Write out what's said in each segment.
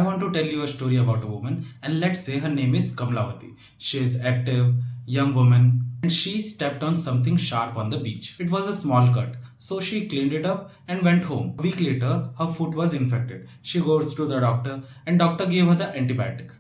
I want to tell you a story about a woman, and let's say her name is Kamlavati. She is active, young woman, and she stepped on something sharp on the beach. It was a small cut, so she cleaned it up and went home. A week later, her foot was infected. She goes to the doctor, and doctor gave her the antibiotics.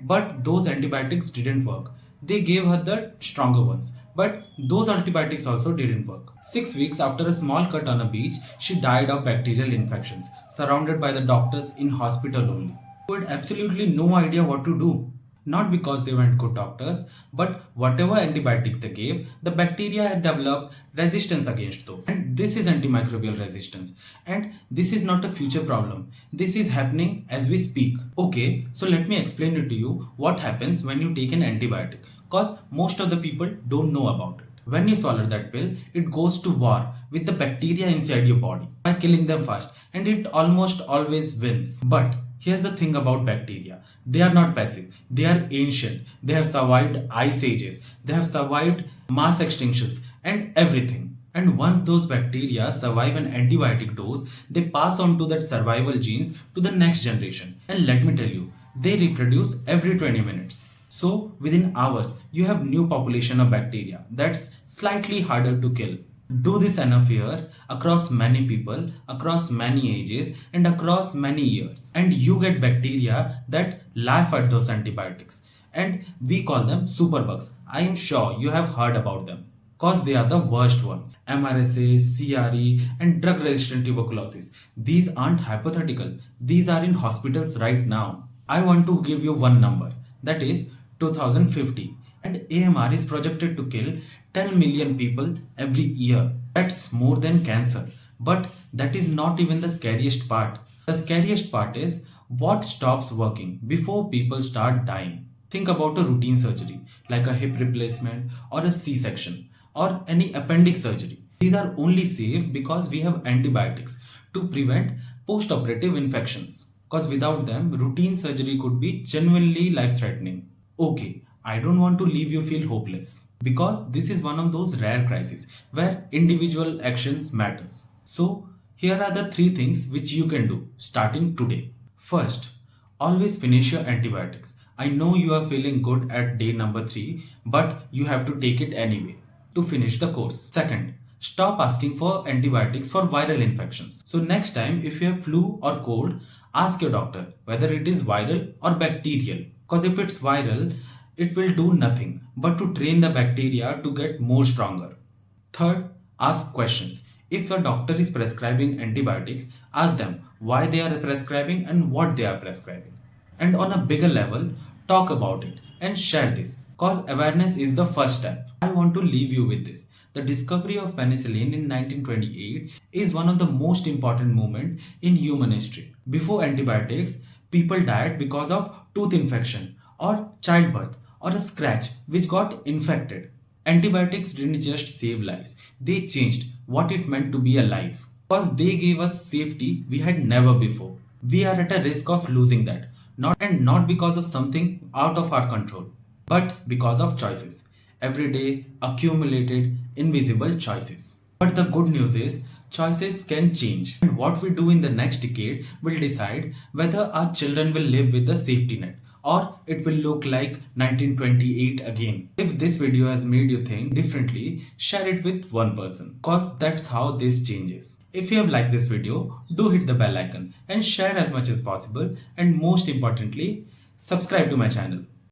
But those antibiotics didn't work. They gave her the stronger ones. But those antibiotics also didn't work. 6 weeks after a small cut on a beach, she died of bacterial infections, surrounded by the doctors in hospital only, who had absolutely no idea what to do. Not because they weren't good doctors, but whatever antibiotics they gave, the bacteria had developed resistance against those. And this is antimicrobial resistance. And this is not a future problem. This is happening as we speak. Okay, so let me explain it to you what happens when you take an antibiotic. Because most of the people don't know about it. When you swallow that pill, it goes to war with the bacteria inside your body by killing them fast, and it almost always wins. But here's the thing about bacteria. They are not passive. They are ancient. They have survived ice ages. They have survived mass extinctions and everything. And once those bacteria survive an antibiotic dose, they pass on to that survival genes to the next generation. And let me tell you, they reproduce every 20 minutes. So within hours, you have new population of bacteria that's slightly harder to kill. Do this enough year across many people, across many ages, and across many years, and you get bacteria that laugh at those antibiotics. And we call them superbugs. I am sure you have heard about them because they are the worst ones. MRSA, CRE, and drug resistant tuberculosis. These aren't hypothetical, these are in hospitals right now. I want to give you one number, that is 2050, and AMR is projected to kill 10 million people every year. That's more than cancer. But that is not even the scariest part. The scariest part is what stops working before people start dying. Think about a routine surgery like a hip replacement or a C-section or any appendix surgery. These are only safe because we have antibiotics to prevent post-operative infections. Because without them, routine surgery could be genuinely life-threatening. Okay, I don't want to leave you feel hopeless because this is one of those rare crises where individual actions matters. So here are the 3 things which you can do starting today. First, always finish your antibiotics. I know you are feeling good at day number 3, but you have to take it anyway to finish the course. Second, stop asking for antibiotics for viral infections. So next time if you have flu or cold, ask your doctor whether it is viral or bacterial. Because if it's viral, it will do nothing but to train the bacteria to get more stronger. Third, ask questions. If your doctor is prescribing antibiotics, ask them why they are prescribing and what they are prescribing. And on a bigger level, talk about it and share this because awareness is the first step. I want to leave you with this. The discovery of penicillin in 1928 is one of the most important moments in human history. Before antibiotics, people died because of tooth infection or childbirth or a scratch which got infected. Antibiotics didn't just save lives, they changed what it meant to be alive because they gave us safety we had never before. We are at a risk of losing that, not because of something out of our control, but because of choices. Everyday, accumulated, invisible choices. But the good news is, choices can change. And what we do in the next decade will decide whether our children will live with a safety net or it will look like 1928 again. If this video has made you think differently, share it with one person because that's how this changes. If you have liked this video, do hit the bell icon and share as much as possible, and most importantly, subscribe to my channel.